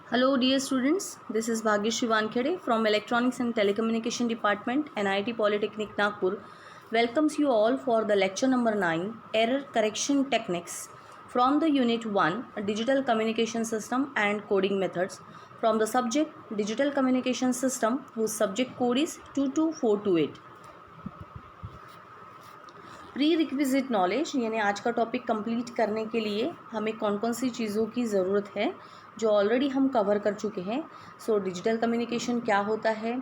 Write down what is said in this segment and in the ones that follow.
Hello dear students, this is Bhagyashree Wankhede from Electronics and Telecommunication Department, NIT Polytechnic Nagpur. Welcomes you all for the lecture number 9, Error Correction Techniques from the Unit 1, Digital Communication System and Coding Methods from the subject Digital Communication System whose subject code is 22428. Pre requisite knowledge यानी आज का topic complete करने के लिए हमें कौन कौन सी चीज़ों की ज़रूरत है जो ऑलरेडी हम कवर कर चुके हैं। सो डिजिटल कम्युनिकेशन क्या होता है,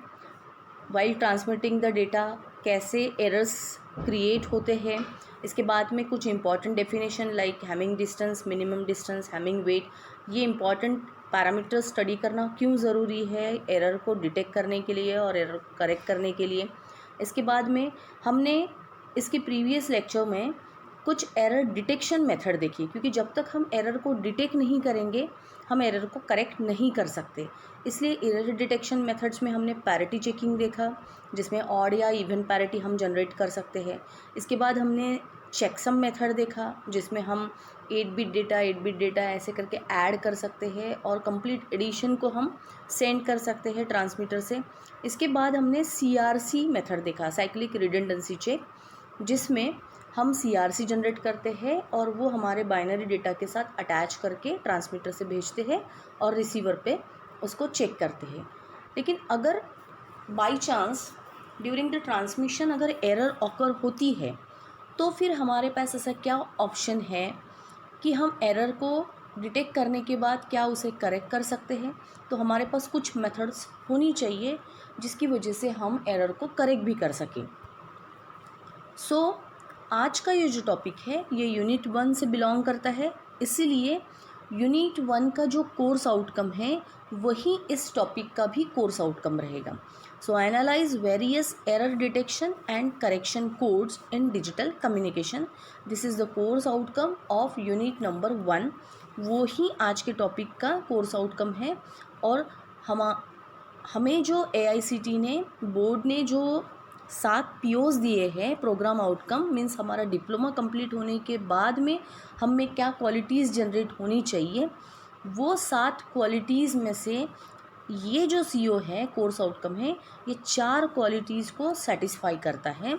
वाइल ट्रांसमिटिंग द डेटा कैसे एरर्स क्रिएट होते हैं, इसके बाद में कुछ important definition like Hamming distance, minimum distance, Hamming weight, ये इंपॉर्टेंट पैरामीटर्स स्टडी करना क्यों ज़रूरी है एरर को डिटेक्ट करने के लिए और एरर करेक्ट करने के लिए। इसके बाद में हमने इसके प्रीवियस लेक्चर में कुछ एरर डिटेक्शन मेथड देखी, क्योंकि जब तक हम एरर को डिटेक्ट नहीं करेंगे हम एरर को करेक्ट नहीं कर सकते। इसलिए एरर डिटेक्शन मेथड्स में हमने पैरिटी चेकिंग देखा जिसमें ऑड या इवन पैरिटी हम जनरेट कर सकते हैं। इसके बाद हमने चेकसम मेथड देखा जिसमें हम 8 बिट डेटा ऐसे करके ऐड कर सकते हैं और कंप्लीट एडिशन को हम सेंड कर सकते हैं ट्रांसमीटर से। इसके बाद हमने CRC मेथड देखा, साइक्लिक रिडंडेंसी चेक, जिसमें हम CRC जनरेट करते हैं और वो हमारे बाइनरी डेटा के साथ अटैच करके ट्रांसमीटर से भेजते हैं और रिसीवर पे उसको चेक करते हैं। लेकिन अगर by chance during the transmission अगर एरर ऑकर होती है तो फिर हमारे पास ऐसा क्या ऑप्शन है कि हम एरर को डिटेक्ट करने के बाद क्या उसे करेक्ट कर सकते हैं। तो हमारे पास कुछ मेथड्स होनी चाहिए जिसकी वजह से हम एरर को करेक्ट भी कर सकें। आज का ये जो टॉपिक है ये यूनिट 1 से बिलोंग करता है, इसीलिए यूनिट 1 का जो कोर्स आउटकम है वही इस टॉपिक का भी कोर्स आउटकम रहेगा। Analyse various error detection and correction codes in digital communication, this is the course outcome of unit number 1। वो ही आज के टॉपिक का कोर्स आउटकम है। और हमें जो AICTE ने बोर्ड ने जो 7 POs दिए हैं, प्रोग्राम आउटकम मीन्स हमारा डिप्लोमा कंप्लीट होने के बाद में हम में क्या क्वालिटीज़ जनरेट होनी चाहिए, वो 7 क्वालिटीज़ में से ये जो CO है, कोर्स आउटकम है, ये 4 क्वालिटीज़ को सेटिस्फाई करता है।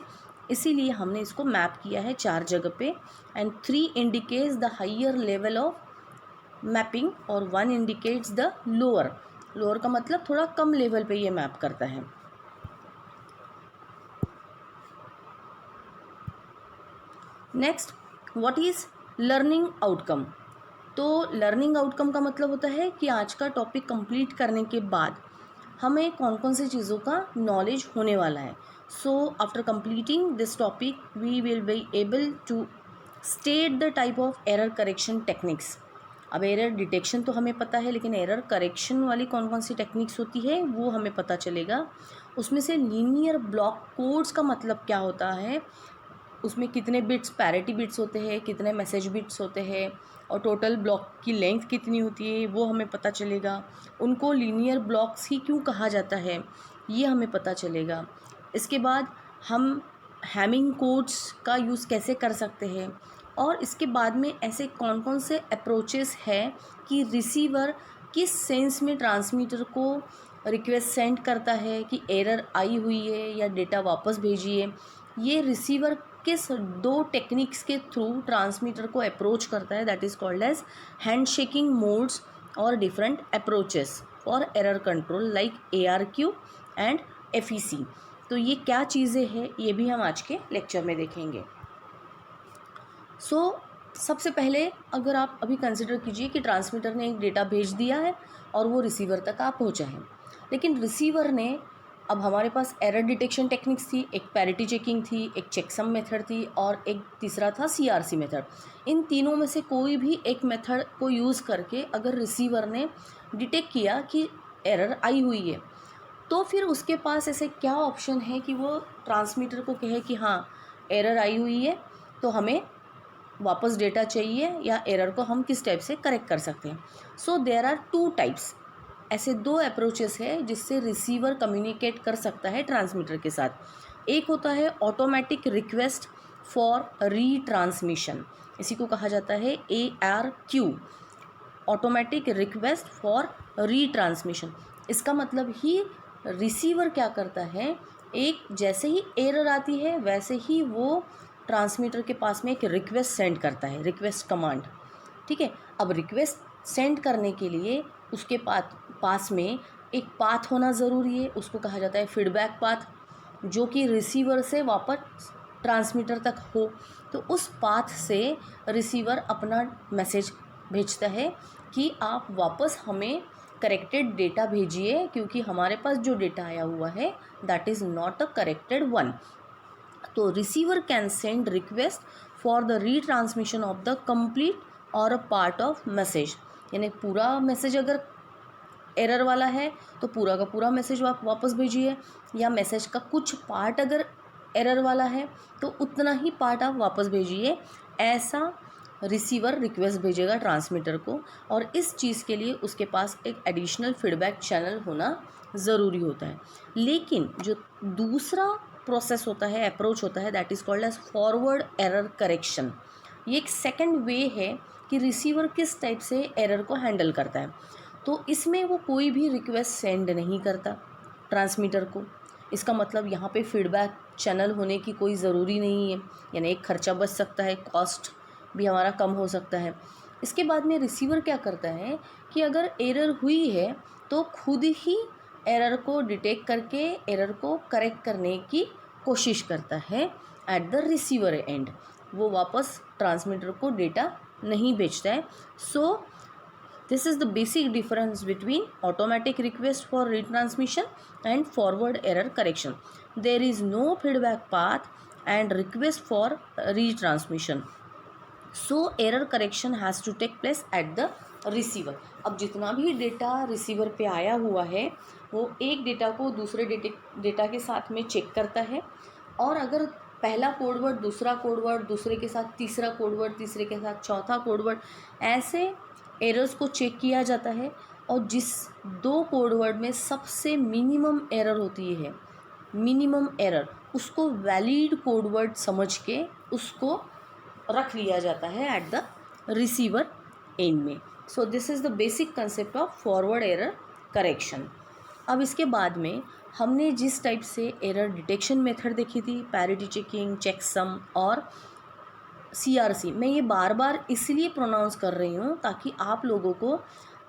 इसीलिए हमने इसको मैप किया है 4 जगह पे। And 3 indicates the higher level of mapping और 1 इंडिकेट्स द लोअर का मतलब थोड़ा कम लेवल पे ये मैप करता है। Next, what is learning outcome. तो लर्निंग आउटकम का मतलब होता है कि आज का टॉपिक कंप्लीट करने के बाद हमें कौन कौन सी चीज़ों का नॉलेज होने वाला है। After completing this topic we will be able to state the type of error correction techniques. अब एरर डिटेक्शन तो हमें पता है, लेकिन एरर करेक्शन वाली कौन कौन सी टेक्निक्स होती है वो हमें पता चलेगा। उसमें से लीनियर ब्लॉक कोड्स का मतलब क्या होता है, उसमें कितने बिट्स पैरिटी बिट्स होते हैं, कितने मैसेज बिट्स होते हैं और टोटल ब्लॉक की लेंथ कितनी होती है वो हमें पता चलेगा। उनको लीनियर ब्लॉक्स ही क्यों कहा जाता है ये हमें पता चलेगा। इसके बाद हम हैमिंग कोड्स का यूज़ कैसे कर सकते हैं और इसके बाद में ऐसे कौन कौन से अप्रोचेस है कि रिसीवर किस सेंस में ट्रांसमीटर को रिक्वेस्ट सेंड करता है कि एरर आई हुई है या डेटा वापस भेजिए। ये रिसीवर किस 2 टेक्निक्स के थ्रू ट्रांसमीटर को अप्रोच करता है, that is called as hand shaking modes और different approaches for error control like ARQ and FEC। तो ये क्या चीज़ें हैं ये भी हम आज के लेक्चर में देखेंगे। सबसे पहले अगर आप अभी कंसिडर कीजिए कि ट्रांसमीटर ने एक डेटा भेज दिया है और वो रिसीवर तक आ पहुँचा है, लेकिन रिसीवर ने अब हमारे पास एरर डिटेक्शन टेक्निक्स थी, एक पैरिटी चेकिंग थी, एक चेकसम मेथड थी और एक तीसरा था CRC मेथड। इन तीनों में से कोई भी एक मेथड को यूज़ करके अगर रिसीवर ने डिटेक्ट किया कि एरर आई हुई है तो फिर उसके पास ऐसे क्या ऑप्शन है कि वो ट्रांसमीटर को कहे कि हाँ एरर आई हुई है तो हमें वापस डेटा चाहिए या एरर को हम किस टाइप से करेक्ट कर सकते हैं। देयर आर 2 टाइप्स, ऐसे 2 अप्रोचेस है जिससे रिसीवर कम्युनिकेट कर सकता है ट्रांसमीटर के साथ। एक होता है ऑटोमेटिक रिक्वेस्ट फॉर रीट्रांसमिशन, इसी को कहा जाता है ARQ। Automatic request for retransmission. इसका मतलब ही रिसीवर क्या करता है, एक जैसे ही एरर आती है वैसे ही वो ट्रांसमीटर के पास में एक रिक्वेस्ट सेंड करता है, रिक्वेस्ट कमांड। ठीक है, अब रिक्वेस्ट सेंड करने के लिए उसके पास में एक पाथ होना ज़रूरी है, उसको कहा जाता है फीडबैक पाथ, जो कि रिसीवर से वापस ट्रांसमीटर तक हो। तो उस पाथ से रिसीवर अपना मैसेज भेजता है कि आप वापस हमें करेक्टेड डेटा भेजिए, क्योंकि हमारे पास जो डेटा आया हुआ है that is not a corrected one. तो receiver can send request for the retransmission of the complete और अ पार्ट ऑफ मैसेज, यानी पूरा मैसेज अगर एरर वाला है तो पूरा का पूरा मैसेज वापस भेजिए, या मैसेज का कुछ पार्ट अगर एरर वाला है तो उतना ही पार्ट आप वापस भेजिए। ऐसा रिसीवर रिक्वेस्ट भेजेगा ट्रांसमीटर को, और इस चीज़ के लिए उसके पास एक एडिशनल फीडबैक चैनल होना ज़रूरी होता है। लेकिन जो दूसरा प्रोसेस होता है, अप्रोच होता है, that is called as forward error correction. ये एक सेकंड वे है कि रिसीवर किस टाइप से एरर को हैंडल करता है। तो इसमें वो कोई भी रिक्वेस्ट सेंड नहीं करता ट्रांसमीटर को। इसका मतलब यहाँ पे फीडबैक चैनल होने की कोई ज़रूरी नहीं है, यानी एक खर्चा बच सकता है, कॉस्ट भी हमारा कम हो सकता है। इसके बाद में रिसीवर क्या करता है कि अगर एरर हुई है तो खुद ही एरर को डिटेक्ट करके एरर को करेक्ट करने की कोशिश करता है एट द रिसीवर एंड। वो वापस ट्रांसमीटर को डेटा नहीं भेजता है। सो this is the basic difference between automatic request for retransmission and forward error correction. There is no feedback path and request for retransmission, so error correction has to take place at the receiver. अब जितना भी data receiver पे आया हुआ है वो एक data को दूसरे डेटा के साथ में चेक करता है, और अगर पहला कोडवर्ड दूसरा कोडवर्ड, दूसरे के साथ तीसरा कोडवर्ड, तीसरे के साथ चौथा कोडवर्ड, ऐसे एरर्स को चेक किया जाता है। और जिस दो कोडवर्ड में सबसे मिनिमम एरर होती है, मिनिमम एरर, उसको वैलिड कोडवर्ड समझ के उसको रख लिया जाता है एट द रिसीवर एंड में। So this is the basic concept of forward error correction. अब इसके बाद में हमने जिस टाइप से एरर डिटेक्शन मेथड देखी थी, पैरिटी चेकिंग, चेकसम और CRC, मैं ये बार बार इसलिए प्रोनाउंस कर रही हूँ ताकि आप लोगों को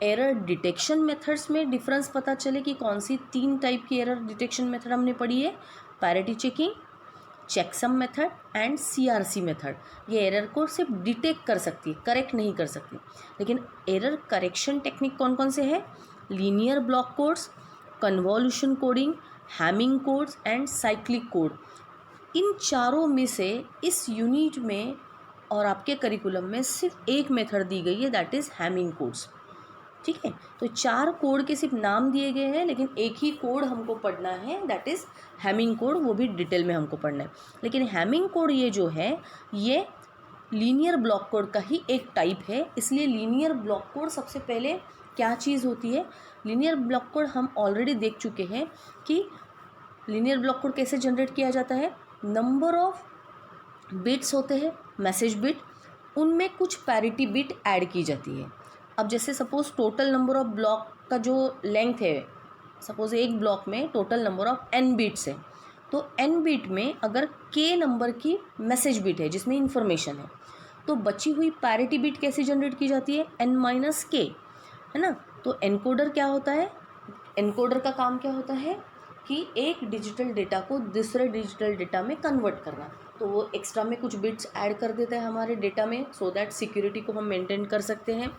एरर डिटेक्शन मेथड्स में डिफरेंस पता चले कि कौन सी 3 टाइप की एरर डिटेक्शन मेथड हमने पढ़ी है, parity checking, checksum method and CRC method. ये एरर को सिर्फ डिटेक्ट कर सकती है, करेक्ट नहीं कर सकती। लेकिन एरर करेक्शन टेक्निक कौन कौन से हैं? Linear block codes, convolution coding, Hamming codes and cyclic code. इन चारों में से इस यूनिट में और आपके करिकुलम में सिर्फ एक मेथड दी गई है, दैट इज़ हैमिंग कोड्स। ठीक है, तो 4 कोड के सिर्फ नाम दिए गए हैं, लेकिन एक ही कोड हमको पढ़ना है, दैट इज़ हैमिंग कोड। वो भी डिटेल में हमको पढ़ना है। लेकिन हैमिंग कोड ये जो है ये लीनियर ब्लॉक कोड का ही एक टाइप है। इसलिए लीनियर ब्लॉक कोड सबसे पहले क्या चीज़ होती है? लीनियर ब्लॉक कोड हम ऑलरेडी देख चुके हैं कि लीनियर ब्लॉक कोड कैसे जनरेट किया जाता है। नंबर ऑफ बिट्स होते हैं, मैसेज बिट, उनमें कुछ पैरिटी बिट ऐड की जाती है। अब जैसे suppose total number of block का जो लेंथ है, सपोज़ एक ब्लॉक में total number of n bits है, तो n बिट में अगर k नंबर की मैसेज बिट है जिसमें इंफॉर्मेशन है, तो बची हुई पैरिटी बिट कैसे जनरेट की जाती है? n-k, है ना। तो एनकोडर क्या होता है? एनकोडर का काम क्या होता है कि एक डिजिटल डेटा को दूसरे डिजिटल डेटा में कन्वर्ट करना। तो वो एक्स्ट्रा में कुछ बिट्स ऐड कर देता है हमारे डेटा में, सो दैट सिक्योरिटी को हम मेंटेन कर सकते हैं।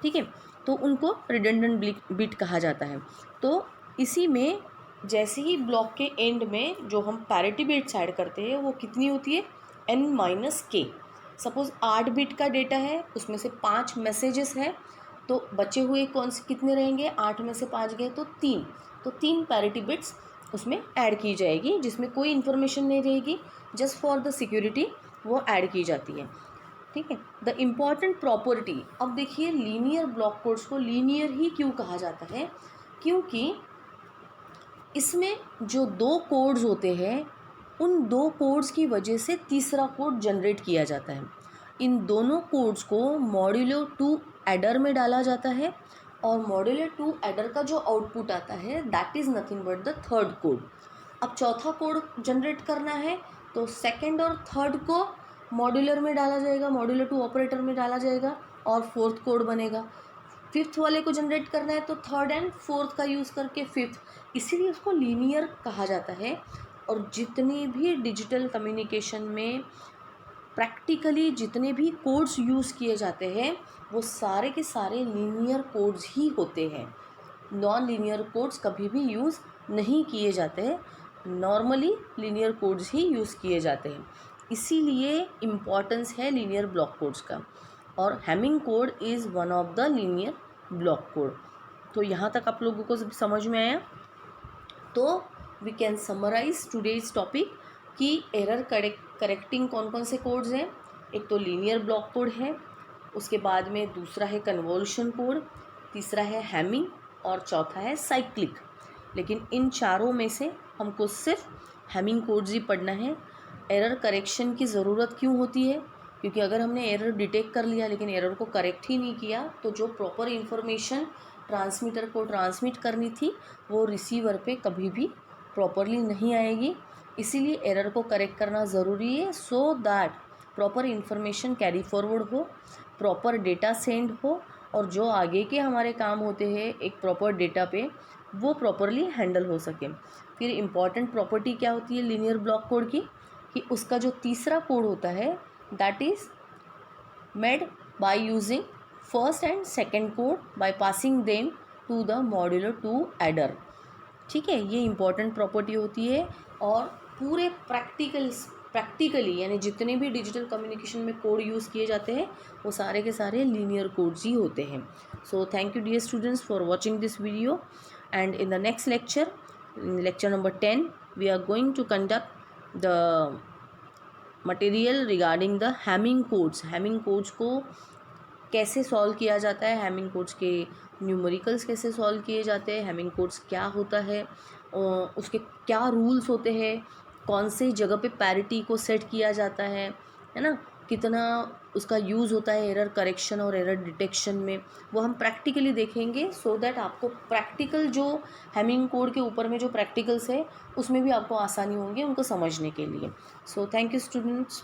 ठीक है, तो उनको रिडंडेंट बिट कहा जाता है। तो इसी में जैसे ही ब्लॉक के एंड में जो हम पैरिटी बिट्स ऐड करते हैं वो कितनी होती है? n-k। सपोज़ 8 बिट का डेटा है, उसमें से 5 मैसेजेस हैं, तो बचे हुए कौन से कितने रहेंगे? 8 में से 5 गए तो 3। तो 3 पैरिटी बिट्स उसमें ऐड की जाएगी, जिसमें कोई इन्फॉर्मेशन नहीं रहेगी, जस्ट फॉर द सिक्योरिटी वो ऐड की जाती है। ठीक है, द इम्पॉर्टेंट प्रॉपर्टी। अब देखिए लीनियर ब्लॉक कोड्स को लीनियर ही क्यों कहा जाता है? क्योंकि इसमें जो 2 कोड्स होते हैं, उन 2 कोड्स की वजह से तीसरा कोड जनरेट किया जाता है। इन दोनों कोड्स को मॉड्यूलो 2 एडर में डाला जाता है और मॉड्यूलर 2 एडर का जो आउटपुट आता है that is nothing but the third code. अब चौथा कोड जनरेट करना है तो सेकंड और थर्ड को मॉड्यूलर में डाला जाएगा, मॉड्यूलर 2 ऑपरेटर में डाला जाएगा और फोर्थ कोड बनेगा। फिफ्थ वाले को जनरेट करना है तो थर्ड एंड फोर्थ का यूज़ करके फिफ्थ, इसीलिए उसको लीनियर कहा जाता है। और जितने भी डिजिटल कम्युनिकेशन में प्रैक्टिकली जितने भी कोड्स यूज़ किए जाते हैं वो सारे के सारे लीनियर कोड्स ही होते हैं। नॉन लीनियर कोड्स कभी भी यूज़ नहीं किए जाते हैं, नॉर्मली लीनियर कोड्स ही यूज़ किए जाते हैं। इसीलिए इम्पॉर्टेंस है लीनियर ब्लॉक कोड्स का, और Hamming code is one of the linear block code. तो यहाँ तक आप लोगों को समझ में आया? तो we can summarise today's topic कि एरर करेक्टिंग कौन कौन से कोड्स हैं। एक तो लीनियर ब्लॉक कोड है, उसके बाद में दूसरा है कन्वोल्यूशन कोड, तीसरा है हैमिंग और चौथा है साइक्लिक। लेकिन इन चारों में से हमको सिर्फ हैमिंग कोड्स ही पढ़ना है। एरर करेक्शन की ज़रूरत क्यों होती है? क्योंकि अगर हमने एरर डिटेक्ट कर लिया लेकिन एरर को करेक्ट ही नहीं किया तो जो प्रॉपर इन्फॉर्मेशन ट्रांसमीटर को ट्रांसमिट करनी थी वो रिसीवर पे कभी भी प्रॉपरली नहीं आएगी। इसीलिए एरर को करेक्ट करना ज़रूरी है so that proper information carry forward हो, प्रॉपर डेटा सेंड हो और जो आगे के हमारे काम होते हैं एक प्रॉपर डेटा पे वो प्रॉपरली हैंडल हो सके। फिर इम्पॉर्टेंट प्रॉपर्टी क्या होती है लीनियर ब्लॉक कोड की, कि उसका जो तीसरा कोड होता है that is made by using first and second code by passing them to the modular 2 adder. ठीक है, ये इम्पॉर्टेंट प्रॉपर्टी होती है। और पूरे प्रैक्टिकली यानी जितने भी डिजिटल कम्युनिकेशन में कोड यूज़ किए जाते हैं वो सारे के सारे लीनियर कोड्स ही होते हैं। So thank you dear students for watching this video, and in the next lecture, lecture number 10, we are going to conduct the material regarding the Hamming codes. Hamming codes को कैसे solve किया जाता है, Hamming codes के numericals कैसे solve किए जाते हैं, हैमिंग कोड्स क्या होता है, उसके क्या रूल्स होते हैं, कौन से जगह पे पैरिटी को सेट किया जाता है ना, कितना उसका यूज़ होता है एरर करेक्शन और एरर डिटेक्शन में, वो हम प्रैक्टिकली देखेंगे सो दैट आपको प्रैक्टिकल जो हैमिंग कोड के ऊपर में जो प्रैक्टिकल्स है उसमें भी आपको आसानी होंगी उनको समझने के लिए। सो थैंक यू स्टूडेंट्स।